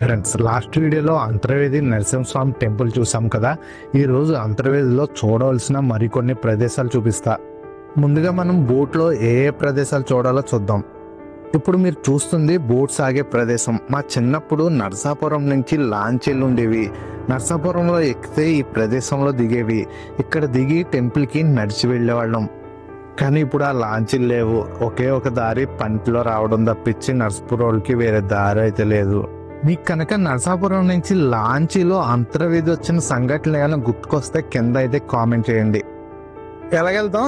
Friends, last వీడియోలో Antarvedi Narasimhaswamy temple చూసాం కదా. ఈ రోజు అంతర్వేదిలో చూడవలసిన మరికొన్ని ప్రదేశాలు చూపిస్తా. ముందుగా మనం బోట్లో ఏ ఏ ప్రదేశాలు చూడాలో చూద్దాం. ఇప్పుడు మీరు చూస్తుంది బోట్ సాగే ప్రదేశం. మా చిన్నప్పుడు నరసాపురం నుంచి లాంచీలు ఉండేవి. నరసాపురంలో ఎక్కితే ఈ ప్రదేశంలో దిగేవి. ఇక్కడ దిగి టెంపుల్కి నడిచి వెళ్ళేవాళ్ళం. కానీ ఇప్పుడు ఆ లాంచీలు లేవు. ఒకే ఒక దారి పంటిలో రావడం తప్పించి నరసాపురంకి వేరే దారి అయితే లేదు. మీకు కనుక నరసాపురం నుంచి లాంచీలో అంతర్వేది వచ్చిన సంఘటనలు ఏమైనా గుర్తుకొస్తే కింద అయితే కామెంట్ చేయండి. ఎలాగెళ్తాం?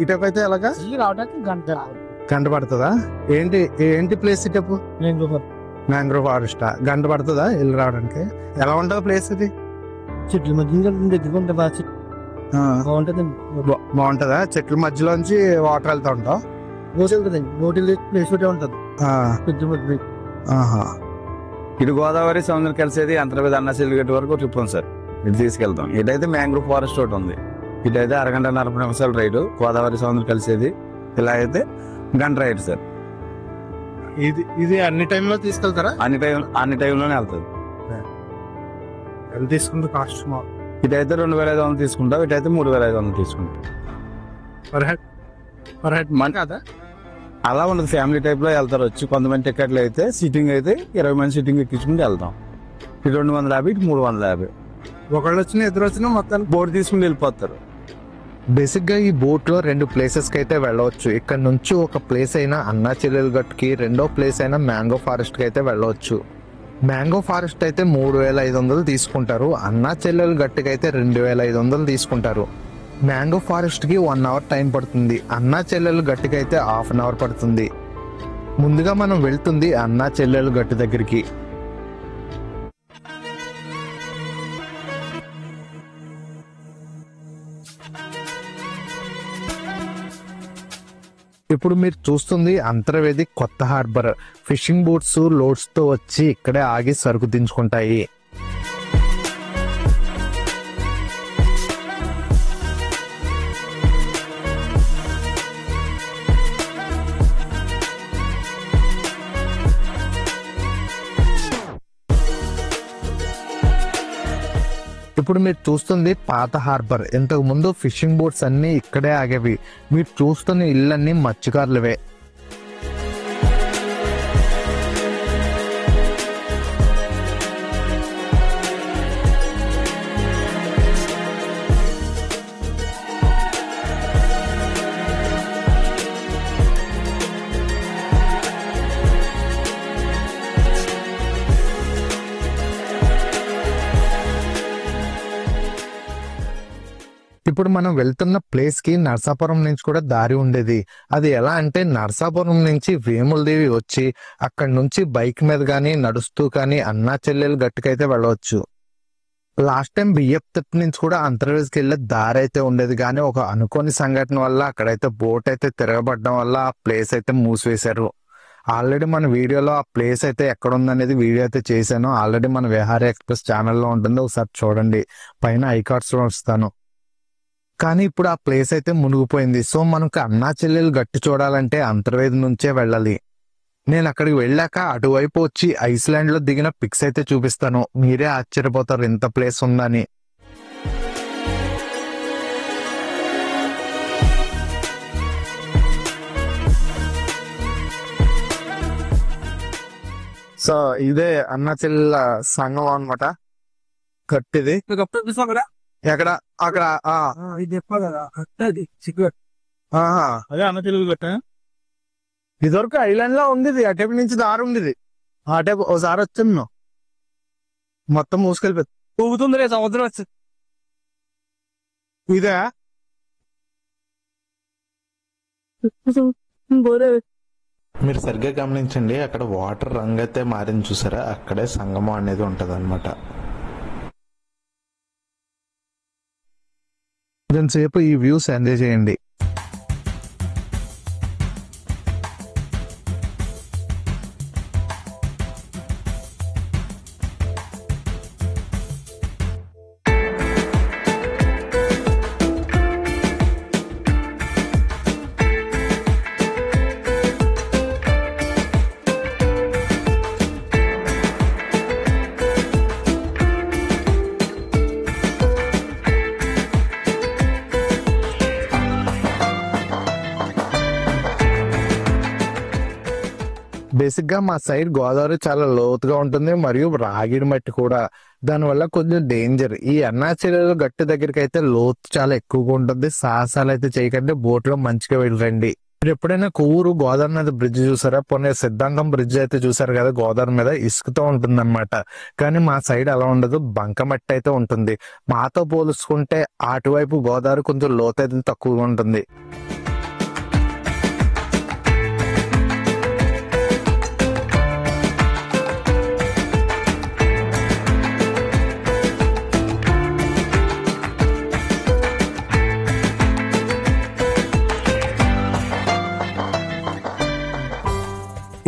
ఇటప్ అయితే ఎలాగా రావడానికి గంట పడుతుందా? ఏంటి ఏంటి ప్లేస్ ఇటపు? Mangrove forest. గంట పడుతుందా ఇల్లు రావడానికి? ఎలా ఉంటుంది ప్లేస్ ఇది? చెట్ల మధ్య బాగుంటుందా? చెట్ల మధ్యలోంచి వాటర్ వెళ్తా ఉంటాం. ప్లేస్ ఉంటుంది. ఇటు గోదావరి సముద్రం కలిసేది అంతర్వేది అన్నశిల్గట్ వరకు ట్రిప్ ఉంది సార్. ఇటు తీసుకెళ్తాం. ఇటైతే మ్యాంగ్రూవ్ ఫారెస్ట్ ఒకటి ఉంది. ఇటైతే అరగంట 40 నిమిషాలు రైడ్. గోదావరి సముద్రం కలిసేది. ఇలా అయితే గంట రైడ్ సార్. ఇది అన్ని టైంలో తీసుకెళ్తారా? అన్ని టైంలోనే వెళ్తుంది. ఎంత తీసుకుంటే కాస్ట్? ఇటైతే 2500 తీసుకుంటాం. ఇటైతే 3500 తీసుకుంటాం. కదా అలా ఉండదు. ఫ్యామిలీ టైప్ లో వెళ్తారు. వచ్చి కొంతమంది టికెట్లు అయితే సిట్టింగ్ అయితే 20 మంది సిట్టింగ్ ఎక్కించుకుంటూ వెళ్తాం. ఇటు 250, ఇటు 350. ఒకళ్ళు వచ్చినా ఇద్దరు వచ్చినా మొత్తానికి బోర్డు తీసుకుని వెళ్ళిపోతారు. బేసిక్ గా ఈ బోట్ లో 2 ప్లేసెస్ కి అయితే వెళ్ళవచ్చు. ఇక్కడ నుంచి ఒక ప్లేస్ అయినా అన్నా చెల్లెలు గట్టుకి, రెండో ప్లేస్ అయినా మ్యాంగో ఫారెస్ట్ కి అయితే వెళ్ళవచ్చు. మ్యాంగో ఫారెస్ట్ అయితే 3500 తీసుకుంటారు. అన్నా చెల్లెలు గట్టుకి అయితే 2500 తీసుకుంటారు. మ్యాంగో ఫారెస్ట్ కి 1 అవర్ టైం పడుతుంది. అన్నా చెల్లెలు గట్టుకి అయితే ½ an hour పడుతుంది. ముందుగా మనం వెళ్తుంది అన్నా చెల్లెలు గట్టు దగ్గరికి. ఇప్పుడు మీరు చూస్తుంది అంతర్వేది కొత్త హార్బర్. ఫిషింగ్ బోట్స్ లోడ్స్ తో వచ్చి ఇక్కడే ఆగి సరుకు దించుకుంటాయి. ఇప్పుడు మీరు చూస్తుంది పాత హార్బర్. ఇంతకు ముందు ఫిషింగ్ బోట్స్ అన్ని ఇక్కడే ఆగేవి. మీరు చూస్తున్న ఇళ్ళన్నీ మత్స్యకారులవే. ఇప్పుడు మనం వెళ్తున్న ప్లేస్ కి నరసాపురం నుంచి కూడా దారి ఉండేది. అది ఎలా అంటే నరసాపురం నుంచి వేములదేవి వచ్చి అక్కడి నుంచి బైక్ మీద గానీ నడుస్తూ కానీ అన్నా చెల్లెలు గట్టుకైతే వెళ్ళవచ్చు. లాస్ట్ టైం బియ్యపు తిప్ప నుంచి కూడా అంతర్వేదికి వెళ్ళే దారి అయితే ఉండేది. కానీ ఒక అనుకోని సంఘటన వల్ల అక్కడైతే బోట్ అయితే తిరగబడడం వల్ల ఆ ప్లేస్ అయితే మూసివేశారు. ఆల్రెడీ మన వీడియోలో ఆ ప్లేస్ అయితే ఎక్కడ ఉందనేది వీడియో అయితే చేశాను. ఆల్రెడీ మన విహారీ ఎక్స్ప్రెస్ ఛానల్లో ఉంటుంది, ఒకసారి చూడండి. పైన ఐకార్డ్స్ లో వస్తాను. కానీ ఇప్పుడు ఆ ప్లేస్ అయితే మునిగిపోయింది. సో మనకు అన్నా చెల్లెలు గట్టి చూడాలంటే అంతర్వేది నుంచే వెళ్ళాలి. నేను అక్కడికి వెళ్ళాక అటువైపు వచ్చి ఐస్లాండ్ లో దిగిన పిక్స్ అయితే చూపిస్తాను. మీరే ఆశ్చర్యపోతారు ఇంత ప్లేస్ ఉందని. సో ఇదే అన్నా చెల్లెల సంఘం అన్నమాట. కట్టిది ఎక్కడ? అక్కడ అదే అన్న తెలుగు గట్ట. ఇదివరకు ఐలాండ్ లో ఉంది. అటేపు నుంచి దారి ఉంది. అటేపు ఒకసారి వచ్చాను, మొత్తం మూసుకెళ్ళిపోతుంది. ఊగుతుంది రే సముద్రం వచ్చి. ఇదే మీరు సరిగ్గా గమనించండి. అక్కడ వాటర్ రంగు అయితే మారింది చూసారా? అక్కడే సంగమం అనేది ఉంటది అనమాట. కొంచెంసేపు ఈ వ్యూస్ ఎంజాయ్ చేయండి. బేసిక్ గా మా సైడ్ గోదావరి చాలా లోతుగా ఉంటుంది మరియు రాగిడి మట్టి కూడా, దానివల్ల కొంచెం డేంజర్. ఈ అన్నాచెల్లెలు గట్టు దగ్గరికి అయితే లోతు చాలా ఎక్కువగా ఉంటుంది. సాహసాలు అయితే చేయకండి, బోట్ లో మంచిగా వెళ్ళండి. మీరు ఎప్పుడైనా కొవ్వూరు గోదావరి మీద బ్రిడ్జ్ చూసారా? పోనీ సిద్ధాంతం బ్రిడ్జ్ అయితే చూసారు కదా, గోదావరి మీద ఇసుకతో ఉంటుంది అనమాట. కానీ మా సైడ్ అలా ఉండదు, బంకమట్టి అయితే ఉంటుంది. మాతో పోల్చుకుంటే అటువైపు గోదావరి కొంచెం లోతు అయితే తక్కువగా ఉంటుంది.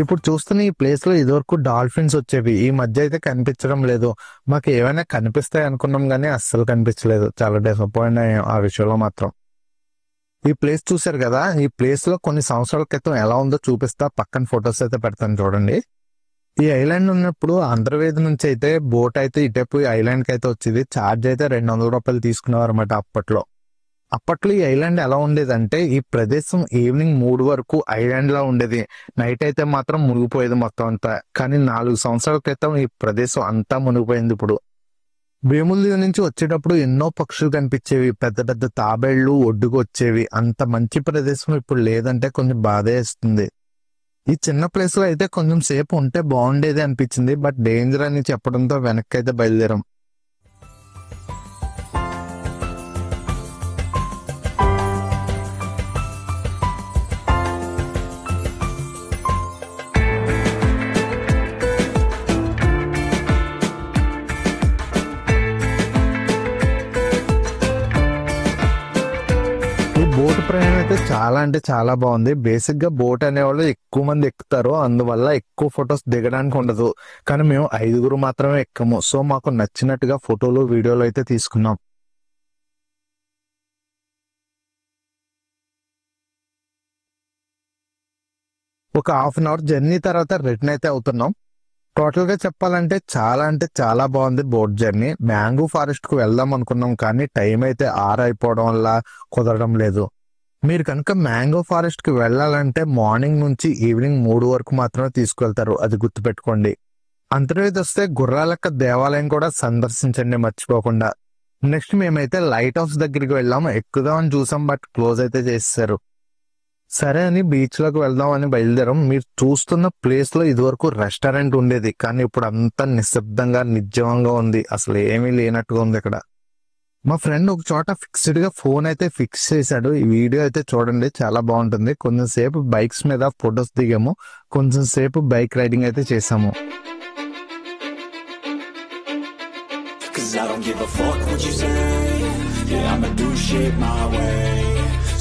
ఇప్పుడు చూస్తున్న ఈ ప్లేస్ లో ఇదివరకు డాల్ఫిన్స్ వచ్చేవి, ఈ మధ్య అయితే కనిపించడం లేదు. మాకు ఏమైనా కనిపిస్తాయి అనుకున్నాం కానీ అస్సలు కనిపించలేదు. చాలా డిసప్పాయింట్ అయ్యాం ఆ విషయంలో మాత్రం. ఈ ప్లేస్ చూసారు కదా, ఈ ప్లేస్ లో కొన్ని సంవత్సరాల క్రితం ఎలా ఉందో చూపిస్తా, పక్కన ఫొటోస్ అయితే పెడతాను చూడండి. ఈ ఐలాండ్ ఉన్నప్పుడు అంతర్వేది నుంచి అయితే బోట్ అయితే ఇటైపు ఐలాండ్ కి అయితే వచ్చేది. ఛార్జ్ అయితే 200 రూపాయలు తీసుకునేవారు అనమాట అప్పట్లో. ఈ ఐలాండ్ ఎలా ఉండేదంటే, ఈ ప్రదేశం ఈవినింగ్ 3 వరకు ఐలాండ్ లా ఉండేది. నైట్ అయితే మాత్రం మునిగిపోయేది మొత్తం అంతా. కానీ 4 సంవత్సరాల క్రితం ఈ ప్రదేశం అంతా మునిగిపోయింది. ఇప్పుడు భీముల నుంచి వచ్చేటప్పుడు ఎన్నో పక్షులు కనిపించేవి, పెద్ద పెద్ద తాబేళ్లు ఒడ్డుకు వచ్చేవి. అంత మంచి ప్రదేశం ఇప్పుడు లేదంటే కొంచెం బాధేస్తుంది. ఈ చిన్న ప్లేస్ లో అయితే కొంచెం సేపు ఉంటే బాగుండేది అనిపించింది, బట్ డేంజర్ అని చెప్పడంతో వెనక్కి అయితే బయలుదేరాం. బోట్ ప్రయాణం అయితే చాలా అంటే చాలా బాగుంది. బేసిక్ గా బోట్ అనేవాళ్ళు ఎక్కువ మంది ఎక్కుతారు, అందువల్ల ఎక్కువ ఫొటోస్ దిగడానికి ఉండదు. కానీ మేము 5 మాత్రమే ఎక్కము. సో మాకు నచ్చినట్టుగా ఫోటోలు వీడియోలు అయితే తీసుకున్నాం. ఒక హాఫ్ అన్ అవర్ జర్నీ తర్వాత రిటర్న్ అయితే అవుతున్నాం. టోటల్ గా చెప్పాలంటే అంటే చాలా బాగుంది బోట్ జర్నీ. మ్యాంగో ఫారెస్ట్ కు వెళ్దాం అనుకున్నాం కానీ టైం అయితే 6 అయిపోవడం వల్ల కుదరడం లేదు. మీరు కనుక మ్యాంగో ఫారెస్ట్ కి వెళ్ళాలంటే మార్నింగ్ నుంచి ఈవినింగ్ 3 వరకు మాత్రమే తీసుకువెళ్తారు, అది గుర్తుపెట్టుకోండి. అంతర్వేది వస్తే గుర్రాలక్క దేవాలయం కూడా సందర్శించండి మర్చిపోకుండా. నెక్స్ట్ మేమైతే లైట్ హౌస్ దగ్గరికి వెళ్ళాం. ఎక్కుదామని చూసాం బట్ క్లోజ్ అయితే చేసేసారు. సరే అని బీచ్ లోకి వెళ్దాం అని బయలుదేరాం. మీరు చూస్తున్న ప్లేస్ లో ఇదివరకు రెస్టారెంట్ ఉండేది, కానీ ఇప్పుడు అంతా నిశ్శబ్దంగా నిర్జీవంగా ఉంది. అసలు ఏమీ లేనట్టుగా ఉంది ఇక్కడ. మా ఫ్రెండ్ ఒక చోట ఫిక్స్డ్ గా ఫోన్ అయితే ఫిక్స్ చేశాడు. ఈ వీడియో అయితే చూడండి, చాలా బాగుంటుంది. కొంచెం సేపు బైక్స్ మీద ఫొటోస్ దిగాము, కొంచెం సేపు బైక్ రైడింగ్ అయితే చేసాము.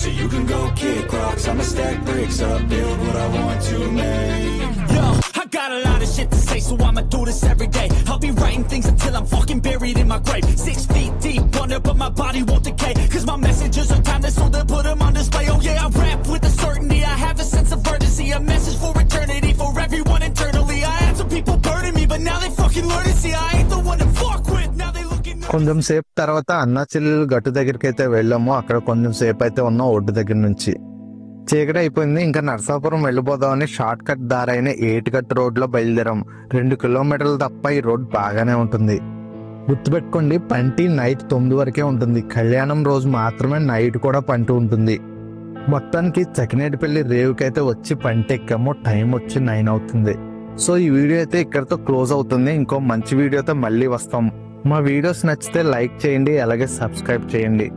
So you can go kick rocks, I'ma stack bricks up, build what I want to make. Yo, I got a lot of shit to say, so I'ma do this every day. I'll be writing things until I'm fucking buried in my grave. 6 feet deep under, but my body won't decay. Cause my messages are timeless, so they'll put them on display. Oh yeah, I rap with a certainty, I have a sense of urgency. A message for eternity, for everyone internally. I had some people burning me, but now they fucking learn to see I ain't the one to fuck with, now they looking. కొంచెం సేపు తర్వాత అన్నాచెల్లెలు గట్టు దగ్గరికి అయితే వెళ్ళాము. అక్కడ కొంచెం సేపు అయితే ఉన్నాం. ఒడ్డు దగ్గర నుంచి చీకటి అయిపోయింది. ఇంకా నరసాపురం వెళ్ళిపోదామని షార్ట్ కట్ దారి అయిన 8 కట్ రోడ్ లో బయలుదేరాం. 2 కిలోమీటర్లు తప్ప ఈ రోడ్ బాగానే ఉంటుంది. గుర్తుపెట్టుకోండి, పంటి నైట్ 9 వరకే ఉంటుంది. కళ్యాణం రోజు మాత్రమే నైట్ కూడా పంటి ఉంటుంది. మొత్తానికి చకినేటిపల్లి రేవుకైతే వచ్చి పంటి ఎక్కాము. టైం వచ్చి 9 అవుతుంది. సో ఈ వీడియో అయితే ఇక్కడతో క్లోజ్ అవుతుంది. ఇంకో మంచి వీడియోతో మళ్ళీ వస్తాం. మా వీడియోస్ నచ్చితే లైక్ చేయండి, అలాగే సబ్స్క్రైబ్ చేయండి.